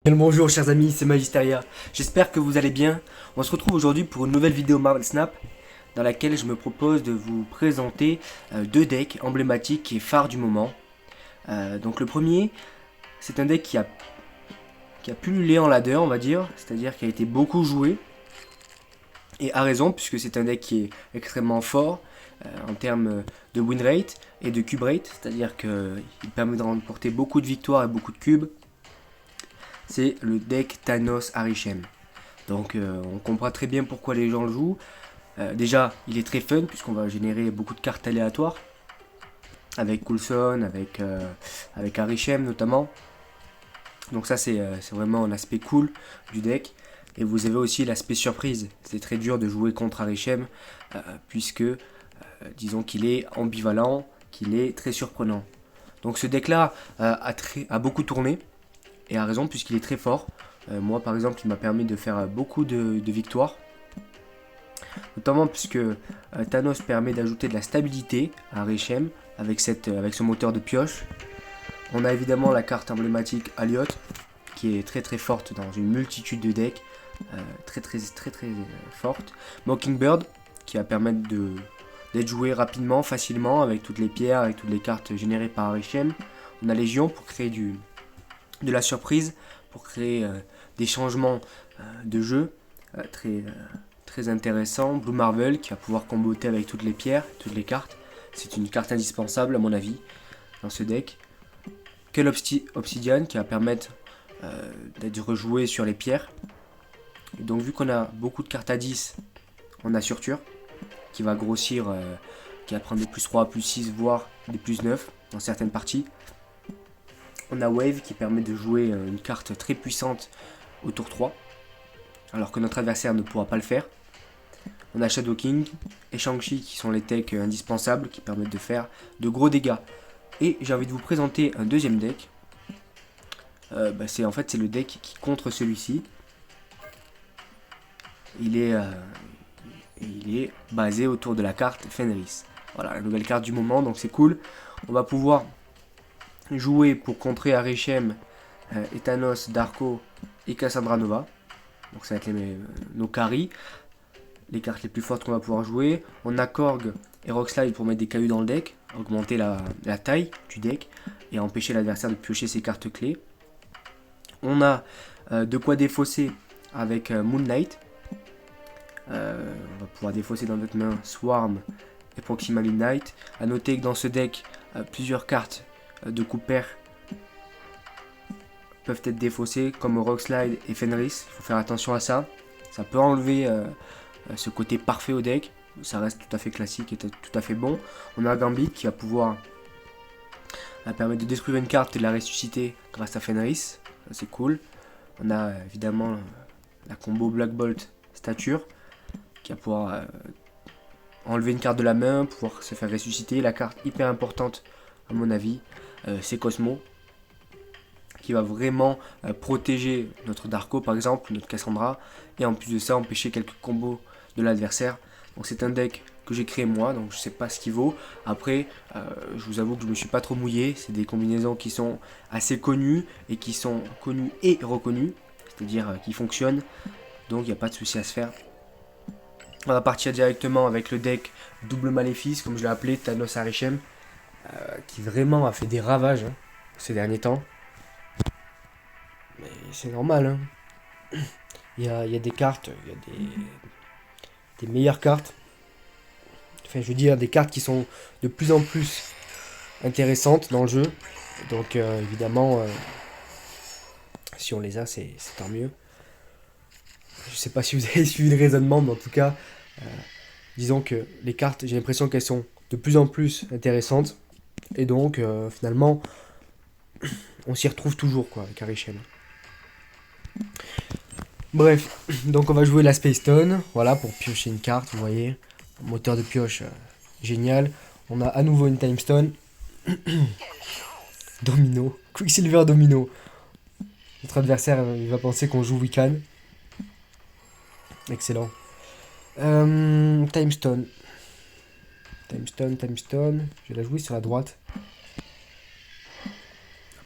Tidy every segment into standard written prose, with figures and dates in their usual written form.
Bien le bonjour chers amis, c'est Magisteria. J'espère que vous allez bien. On se retrouve aujourd'hui pour une nouvelle vidéo Marvel Snap dans laquelle je me propose de vous présenter deux decks emblématiques et phares du moment. Donc le premier, c'est un deck qui a pullulé en ladder, on va dire, c'est-à-dire qui a été beaucoup joué. Et à raison, puisque c'est un deck qui est extrêmement fort en termes de win rate et de cube rate, c'est-à-dire qu'il permet de remporter beaucoup de victoires et beaucoup de cubes. C'est le deck Thanos Arishem. Donc on comprend très bien pourquoi les gens le jouent. Déjà, il est très fun puisqu'on va générer beaucoup de cartes aléatoires. Avec Coulson, avec Arishem notamment. Donc ça c'est vraiment un aspect cool du deck. Et vous avez aussi l'aspect surprise. C'est très dur de jouer contre Arishem puisque disons qu'il est ambivalent, qu'il est très surprenant. Donc ce deck là a beaucoup tourné. Et a raison puisqu'il est très fort. Moi par exemple il m'a permis de faire beaucoup de victoires. Notamment puisque Thanos permet d'ajouter de la stabilité à Arishem avec ce moteur de pioche. On a évidemment la carte emblématique Aliot qui est très très forte dans une multitude de decks. Très forte. Mockingbird qui va permettre d'être joué rapidement, facilement avec toutes les pierres, avec toutes les cartes générées par Arishem. On a Légion pour créer de la surprise, pour créer des changements de jeu très intéressants. Blue Marvel qui va pouvoir comboter avec toutes les pierres, toutes les cartes. C'est une carte indispensable à mon avis dans ce deck. Quel Obsidian qui va permettre d'être rejoué sur les pierres. Et donc vu qu'on a beaucoup de cartes à 10, on a Surture qui va grossir, qui va prendre des plus 3, plus 6, voire des plus 9 dans certaines parties. On a Wave qui permet de jouer une carte très puissante au tour 3, alors que notre adversaire ne pourra pas le faire. On a Shadow King et Shang-Chi qui sont les techs indispensables qui permettent de faire de gros dégâts. Et j'ai envie de vous présenter un deuxième deck. C'est le deck qui contre celui-ci. Il est basé autour de la carte Fenris. Voilà, la nouvelle carte du moment, donc c'est cool. On va pouvoir jouer pour contrer Arishem, Thanos, Darko et Cassandra Nova. Donc ça va être nos carries, les cartes les plus fortes qu'on va pouvoir jouer. On a Korg et Rockslide pour mettre des cailloux dans le deck, augmenter la taille du deck et empêcher l'adversaire de piocher ses cartes clés. On a de quoi défausser avec Moon Knight. On va pouvoir défausser dans notre main Swarm et Proxima Midnight. A noter que dans ce deck, plusieurs cartes de Cooper peuvent être défaussées comme Rockslide et Fenris. Il faut faire attention à ça. Ça peut enlever ce côté parfait au deck. Ça reste tout à fait classique et tout à fait bon. On a Gambit qui va pouvoir permettre de détruire une carte et de la ressusciter grâce à Fenris. C'est cool. On a évidemment la combo Black Bolt Stature qui va pouvoir enlever une carte de la main, pouvoir se faire ressusciter. La carte hyper importante à mon avis, c'est Cosmo qui va vraiment protéger notre Darko par exemple, notre Cassandra, et en plus de ça empêcher quelques combos de l'adversaire. Donc c'est un deck que j'ai créé moi, donc je sais pas ce qu'il vaut. Après, je vous avoue que je me suis pas trop mouillé, c'est des combinaisons qui sont assez connues et qui sont connues et reconnues, c'est-à-dire qui fonctionnent, donc il n'y a pas de souci à se faire. On va partir directement avec le deck Double Maléfice, comme je l'ai appelé, Thanos Arishem, qui vraiment a fait des ravages ces derniers temps. Mais c'est normal, il y a des cartes, il y a des meilleures cartes. Enfin, je veux dire, des cartes qui sont de plus en plus intéressantes dans le jeu. Donc, évidemment, si on les a, c'est tant mieux. Je sais pas si vous avez suivi le raisonnement, mais en tout cas, disons que les cartes, j'ai l'impression qu'elles sont de plus en plus intéressantes. Et donc, finalement, on s'y retrouve toujours, quoi, avec Arishem. Bref, donc on va jouer la Space Stone, voilà, pour piocher une carte, vous voyez. Moteur de pioche, génial. On a à nouveau une Time Stone. Domino, Quicksilver Domino. Notre adversaire, il va penser qu'on joue Wiccan. Excellent. Time Stone. Time Stone. Je vais la jouer sur la droite.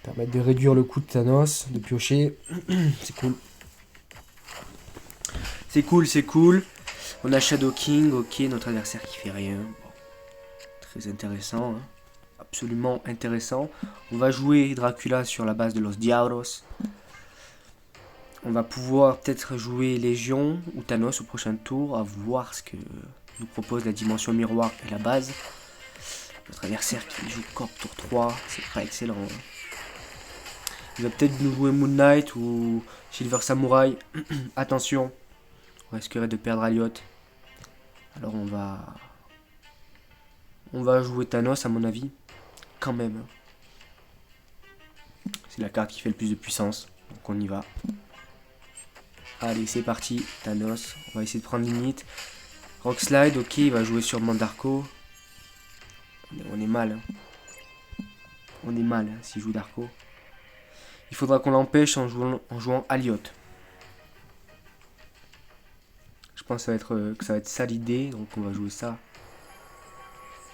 Permettre de réduire le coût de Thanos, de piocher. C'est cool. C'est cool, c'est cool. On a Shadow King, ok, notre adversaire qui fait rien. Bon. Très intéressant, hein. Absolument intéressant. On va jouer Dracula sur la base de Los Diablos. On va pouvoir peut-être jouer Légion ou Thanos au prochain tour, à voir ce que nous propose la dimension miroir et la base. Notre adversaire qui joue Corp tour 3, c'est pas excellent. Hein. Il va peut-être nous jouer Moon Knight ou Silver Samurai. Attention, on risquerait de perdre Aliot. Alors on va jouer Thanos à mon avis, quand même. C'est la carte qui fait le plus de puissance, donc on y va. Allez, c'est parti, Thanos. On va essayer de prendre limite. Rockslide, ok, il va jouer sur Mandarko. On est mal. Hein. On est mal hein, s'il joue Darko. Il faudra qu'on l'empêche en jouant Aliot. Je pense que ça va être ça l'idée. Donc on va jouer ça.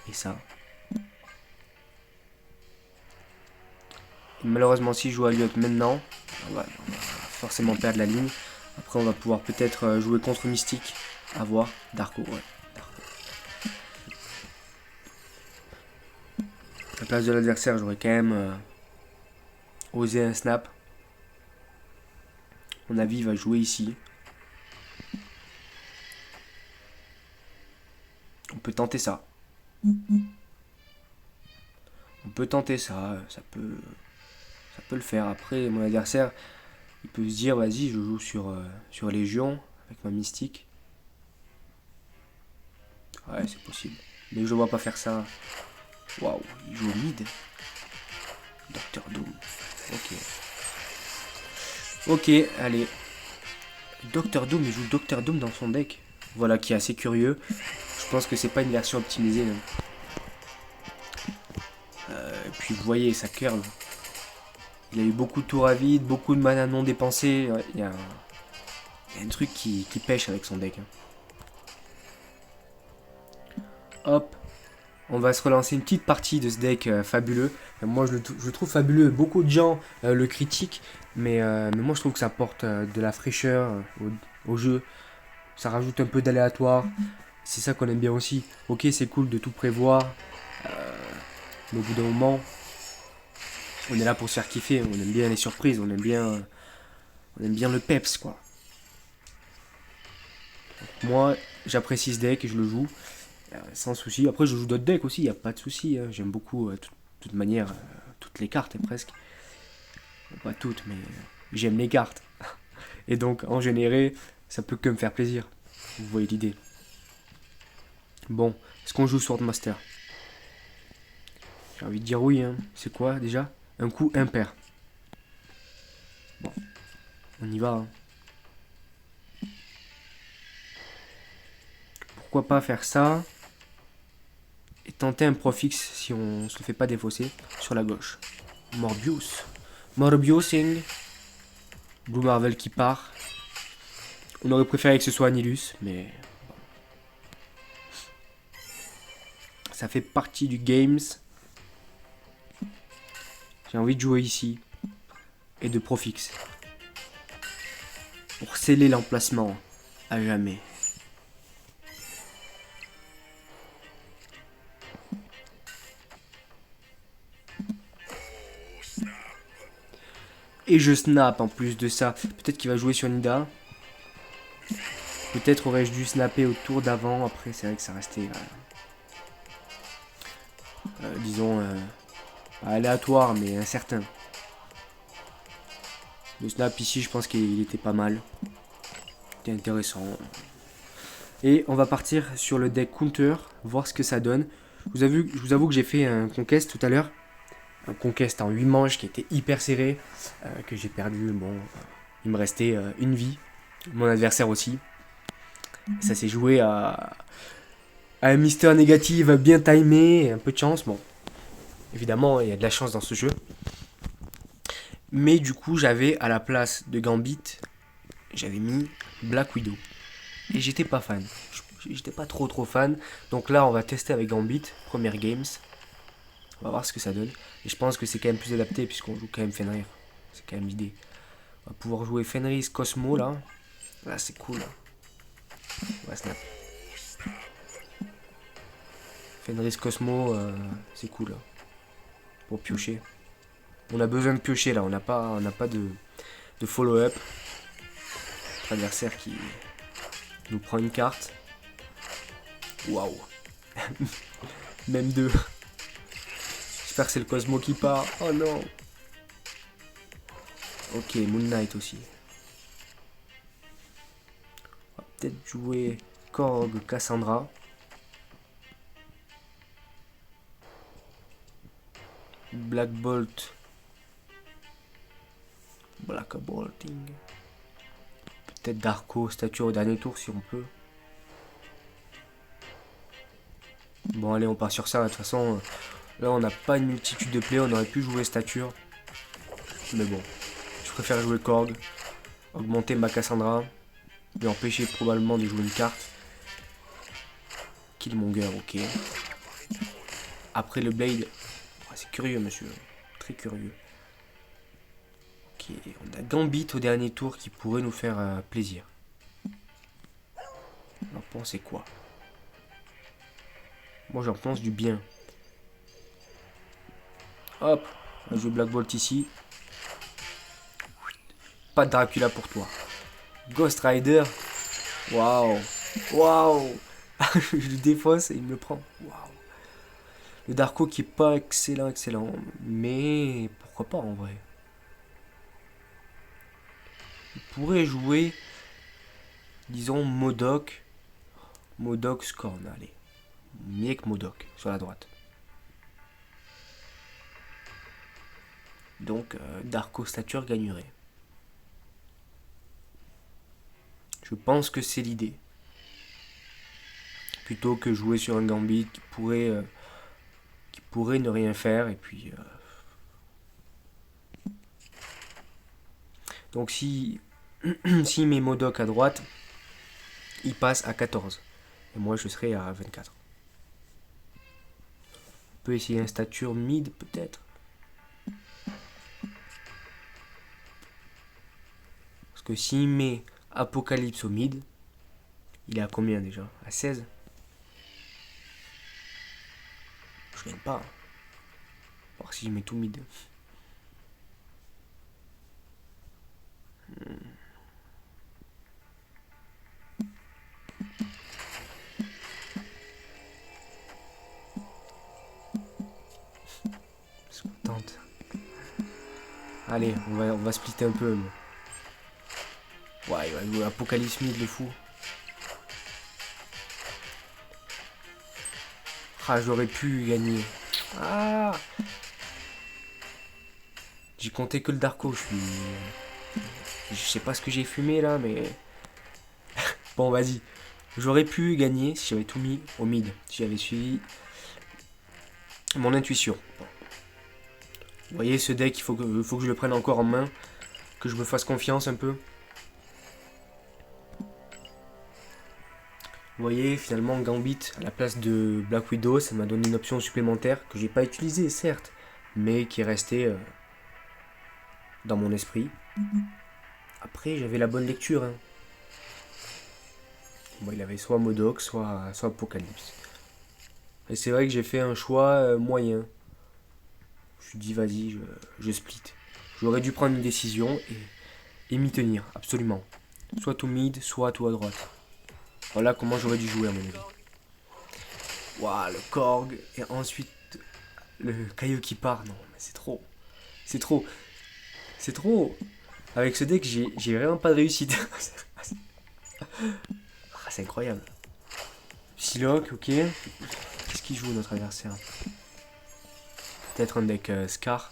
Et ça. Et malheureusement, s'il joue Aliot maintenant, on va forcément perdre la ligne. Après, on va pouvoir peut-être jouer contre Mystique. À voir. Darko, ouais. Darko. À la place de l'adversaire, j'aurais quand même osé un snap. Mon avis, il va jouer ici. On peut tenter ça. On peut tenter ça. Ça peut le faire. Après, mon adversaire, il peut se dire, vas-y, je joue sur Légion avec ma mystique. Ouais, c'est possible. Mais je ne vois pas faire ça. Waouh, il joue au mid. Docteur Doom. Ok. Ok, allez. Docteur Doom, il joue Docteur Doom dans son deck. Voilà, qui est assez curieux. Je pense que c'est pas une version optimisée. Et puis vous voyez, ça curve. Il a eu beaucoup de tours à vide, beaucoup de mana non dépensés. Ouais, il y a un truc qui pêche avec son deck. Hop. On va se relancer une petite partie de ce deck fabuleux. Moi je le trouve fabuleux. Beaucoup de gens le critiquent. Mais moi je trouve que ça apporte de la fraîcheur au jeu. Ça rajoute un peu d'aléatoire. C'est ça qu'on aime bien aussi. Ok, c'est cool de tout prévoir. Mais au bout d'un moment, on est là pour se faire kiffer. On aime bien les surprises. On aime bien le peps, quoi. Donc, moi, j'apprécie ce deck et je le joue. Sans souci. Après, je joue d'autres decks aussi. Il n'y a pas de souci. Hein. J'aime beaucoup, de toute manière, toutes les cartes, presque. Pas toutes, mais j'aime les cartes. Et donc, en général, ça peut que me faire plaisir. Vous voyez l'idée. Bon, est-ce qu'on joue Swordmaster? J'ai envie de dire oui, hein. C'est quoi déjà? Un coup impair. Bon, on y va. Hein. Pourquoi pas faire ça? Et tenter un profix si on se le fait pas défausser sur la gauche. Morbius. Morbiusing. Blue Marvel qui part. On aurait préféré que ce soit Anilus, mais... ça fait partie du games. J'ai envie de jouer ici. Et de profix. Pour sceller l'emplacement. À jamais. Et je snap en plus de ça. Peut-être qu'il va jouer sur Nida. Peut-être aurais-je dû snapper au tour d'avant. Après, c'est vrai que ça restait... disons... aléatoire, mais incertain. Le snap ici, je pense qu'il était pas mal. C'était intéressant. Et on va partir sur le deck counter. Voir ce que ça donne. Je vous avoue que j'ai fait un conquest tout à l'heure. Un conquest en 8 manches qui était hyper serré, que j'ai perdu. Bon, il me restait une vie, mon adversaire aussi. Ça s'est joué à un Mister négative bien timé, un peu de chance. Bon, évidemment, il y a de la chance dans ce jeu. Mais du coup, j'avais à la place de Gambit, j'avais mis Black Widow. Et j'étais pas fan. J'étais pas trop fan. Donc là, on va tester avec Gambit, première games. On va voir ce que ça donne. Et je pense que c'est quand même plus adapté puisqu'on joue quand même Fenrir. C'est quand même l'idée. On va pouvoir jouer Fenris Cosmo là. Là c'est cool. Là. On va snap. Fenris Cosmo, c'est cool là. Pour piocher. On a besoin de piocher là. On n'a pas de follow-up. Notre adversaire qui nous prend une carte. Waouh. Même deux. J'espère que c'est le Cosmo qui part. Oh non. Ok, Moon Knight aussi. On va peut-être jouer Korg Cassandra. Black Bolt. Black Bolting. Peut-être Darko, statue au dernier tour si on peut. Bon allez, on part sur ça. De toute façon, là on n'a pas une multitude de plays. On aurait pu jouer stature. Mais bon, je préfère jouer Korg. Augmenter ma Cassandra. Lui empêcher probablement de jouer une carte. Killmonger, ok. Après le Blade. Oh, c'est curieux, monsieur. Très curieux. Ok, on a Gambit au dernier tour qui pourrait nous faire plaisir. On en pensez quoi? Moi, j'en pense du bien. Hop, on va jouer Black Bolt ici. Pas de Dracula pour toi. Ghost Rider. Waouh. Waouh. Je le défausse et il me le prend. Waouh. Le Darko qui est pas excellent. Mais pourquoi pas en vrai. Il pourrait jouer, disons, Modok. Modok Scorn, allez. Mieux que Modok, sur la droite. Donc, Darko Stature gagnerait. Je pense que c'est l'idée. Plutôt que jouer sur un Gambit qui pourrait ne rien faire. Et puis... Donc si met Modok à droite, il passe à 14. Et moi je serai à 24. On peut essayer un stature mid peut-être. Parce que s'il met Apocalypse au mid, il est à combien déjà? À 16? Je gagne pas. Voir si je mets tout mid. C'est contente. Allez, on va splitter un peu. Ouais, il va jouer Apocalypse mid, le fou. Ah, j'aurais pu gagner. Ah, j'ai compté que le Darko, je sais pas ce que j'ai fumé là, mais... Bon, vas-y. J'aurais pu gagner si j'avais tout mis au mid. Si j'avais suivi mon intuition. Bon. Vous voyez, ce deck, il faut que je le prenne encore en main. Que je me fasse confiance un peu. Vous voyez, finalement, Gambit, à la place de Black Widow, ça m'a donné une option supplémentaire que j'ai pas utilisée, certes, mais qui est restée dans mon esprit. Après, j'avais la bonne lecture. Hein. Bon, il avait soit Modok, soit Apocalypse. Et c'est vrai que j'ai fait un choix moyen. Je me suis dit, vas-y, je split. J'aurais dû prendre une décision et m'y tenir, absolument. Soit tout mid, soit tout à droite. Voilà comment j'aurais dû jouer à mon avis. Waouh, le Korg. Et ensuite, le Caillou qui part. Non, mais c'est trop. C'est trop. C'est trop. Avec ce deck, j'ai vraiment pas de réussite. Ah, c'est incroyable. Psylocke, ok. Qu'est-ce qu'il joue notre adversaire? Peut-être un deck Scar.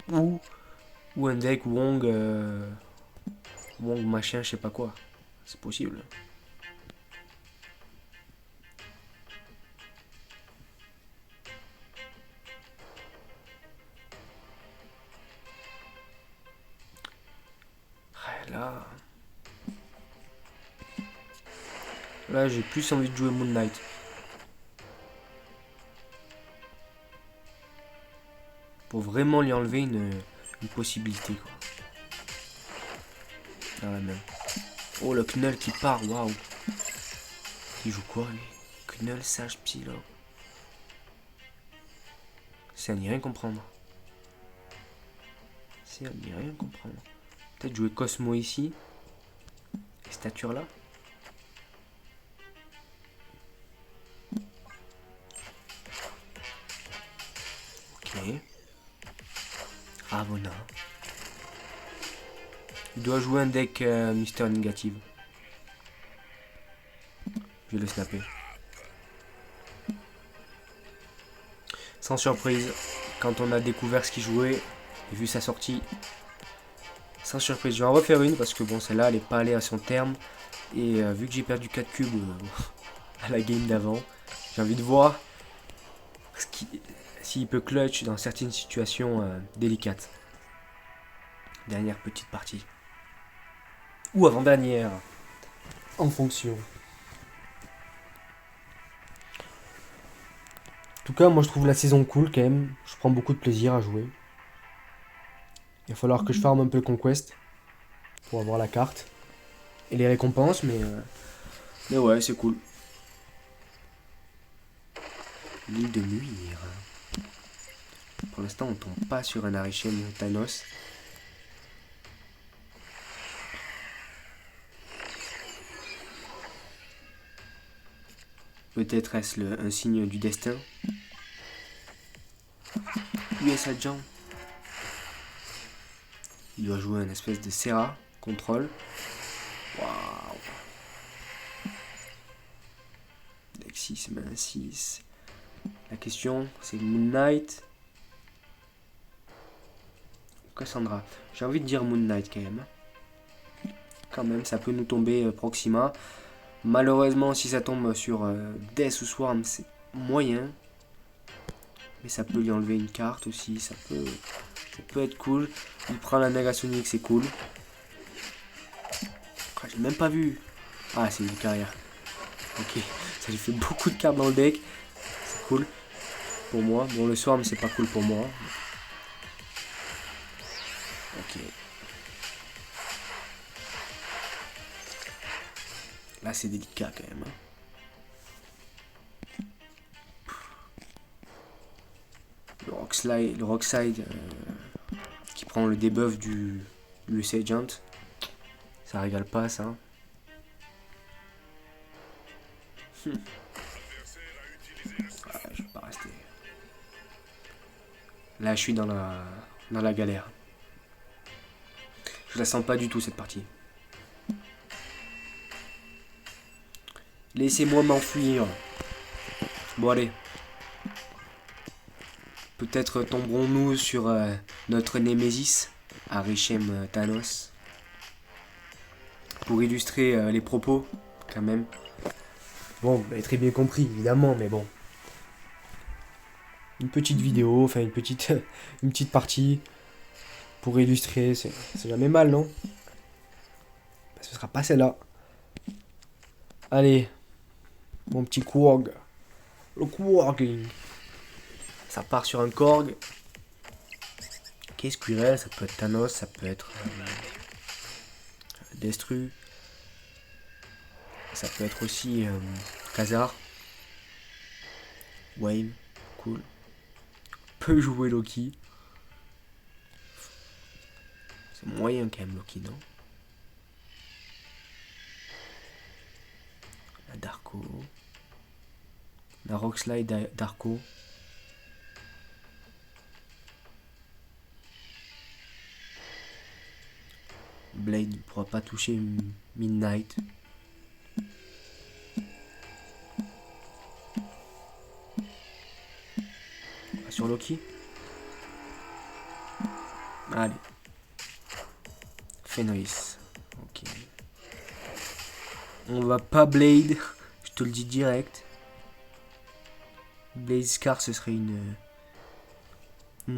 Ou un deck Wong. Wong machin, je sais pas quoi. C'est possible. Là j'ai plus envie de jouer Moon Knight. pour vraiment lui enlever une possibilité, quoi. Dans la main. Oh, le Knull qui part, waouh. Il joue quoi, lui? Knull, sage, psylo. C'est à n'y rien comprendre. C'est à n'y rien comprendre. Peut-être jouer Cosmo ici. Et stature là. Ok. Ravonna. Il doit jouer un deck Mister Négative. Je vais le snapper. Sans surprise, quand on a découvert ce qu'il jouait et vu sa sortie, sans surprise, je vais en refaire une parce que bon, celle-là, elle n'est pas allée à son terme. Et vu que j'ai perdu 4 cubes à la game d'avant, j'ai envie de voir s'il peut clutch dans certaines situations délicates. Dernière petite partie. Ou avant-dernière. En fonction. En tout cas, moi je trouve la saison cool quand même. Je prends beaucoup de plaisir à jouer. Il va falloir que je farme un peu Conquest pour avoir la carte et les récompenses, mais ouais, c'est cool. L'île de Muir. Pour l'instant, on tombe pas sur un Arishem Thanos. Peut-être est-ce un signe du destin. US Agent. Il doit jouer un espèce de Serra, contrôle. Waouh. Deck 6, main 6. La question, c'est Moon Knight ou Cassandra. J'ai envie de dire Moon Knight quand même. Quand même, ça peut nous tomber Proxima. Malheureusement, si ça tombe sur Death ou Swarm, c'est moyen. Mais ça peut lui enlever une carte aussi. Ça peut être cool. Il prend la Negasonic, c'est cool. Ah, j'ai même pas vu. Ah, c'est une carrière. Ok, ça lui fait beaucoup de cartes dans le deck. C'est cool pour moi. Bon, le Swarm, c'est pas cool pour moi. Ok. Là, c'est délicat quand même. Le Rockside qui prend le debuff du US Agent. Ça régale pas, ça. Ouais, je vais pas rester. Là, je suis dans la galère. Je la sens pas du tout, cette partie. Laissez-moi m'enfuir. Bon, allez. Peut-être tomberons-nous sur notre Némésis, Arishem Thanos. Pour illustrer les propos, quand même. Bon, vous avez très bien compris, évidemment, mais bon. Une petite vidéo, enfin une petite partie pour illustrer, c'est jamais mal, non? Ben, ce sera pas celle-là. Allez, mon petit Korg. Le Korg. Ça part sur un Korg. Ok, Squirrel, ça peut être Thanos, ça peut être Destru. Ça peut être aussi Khazar. Wayne, cool. Peut jouer Loki. C'est moyen quand même Loki, non? La Darko. La Rockslide Darko. Blade ne pourra pas toucher Midnight. Sur Loki. Allez. Fenris. Ok. On va pas Blade. Je te le dis direct. Blade Scar, ce serait une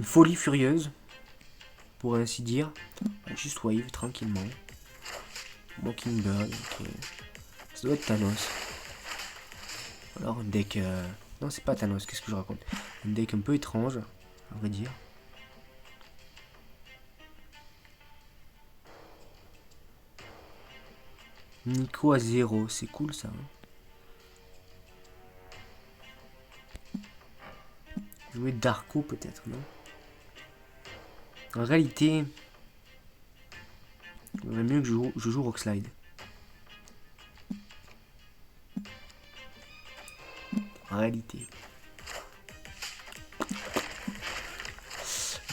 folie furieuse. Pour ainsi dire. Juste wave tranquillement. Mockingbird. Ok. Ça doit être Thanos. Alors un deck. Non, c'est pas Thanos. Qu'est-ce que je raconte? Un deck un peu étrange, à vrai dire. Nico à 0, c'est cool ça. Jouer Darko peut-être, non? En réalité, il vaudrait mieux que je joue Rockslide. En réalité.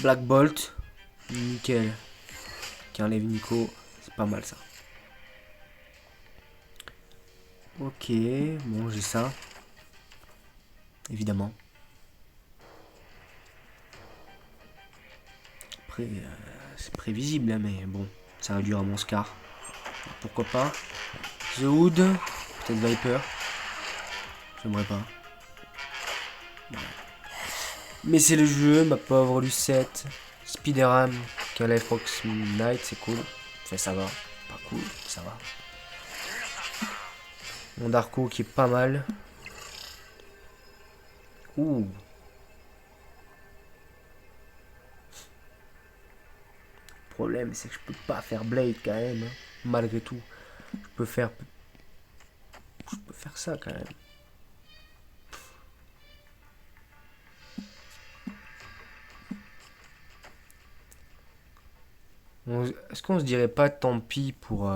Black Bolt, nickel. Qui enlève Nico, c'est pas mal ça. Ok, bon j'ai ça. Évidemment. Après, c'est prévisible, hein, mais bon, ça réduira mon scar. Pourquoi pas. The Hood, peut-être Viper. J'aimerais pas. Ouais. Mais c'est le jeu, ma pauvre Lucette. Spider-Ham qui enlève Fox Knight, c'est cool. Enfin, ça va. Pas cool, ça va. Mon Darko qui est pas mal. Ouh. Le problème, c'est que je peux pas faire Blade quand même. Hein. Malgré tout. Je peux faire ça quand même. Est-ce qu'on se dirait pas tant pis pour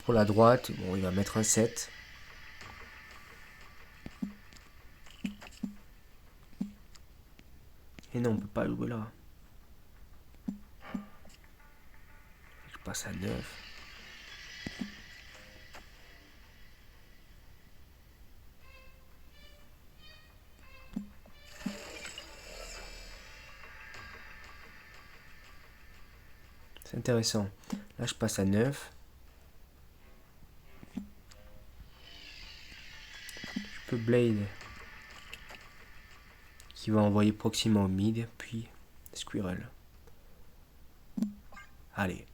la droite? Bon, il va mettre un 7. Et non, on peut pas jouer là. Je passe à 9. C'est intéressant. Là, je passe à 9. Je peux Blade. Qui va envoyer Proxima au mid. Puis Squirrel. Allez.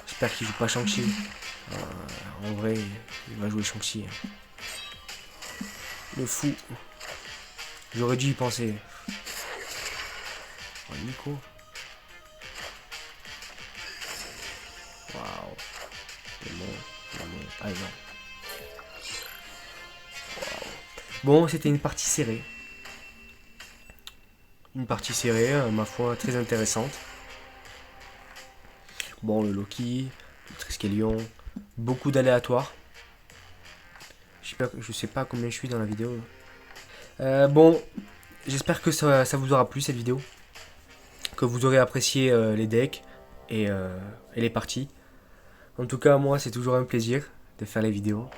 J'espère qu'il joue pas Shang-Chi. En vrai, il va jouer Shang-Chi. Hein. Le fou. J'aurais dû y penser. Oh, Nico. Waouh. C'est bon. Ah non. Wow. Bon, c'était une partie serrée. Une partie serrée, ma foi, très intéressante. Bon, le Loki, le Triskelion, beaucoup d'aléatoires. Je sais pas combien je suis dans la vidéo. Bon, j'espère que ça vous aura plu cette vidéo. Que vous aurez apprécié les decks et les parties. En tout cas, moi, c'est toujours un plaisir de faire les vidéos.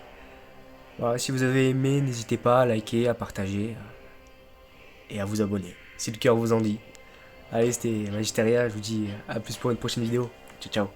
Voilà, si vous avez aimé, n'hésitez pas à liker, à partager et à vous abonner, si le cœur vous en dit. Allez, c'était Magisteria, je vous dis à plus pour une prochaine vidéo. Ciao, ciao.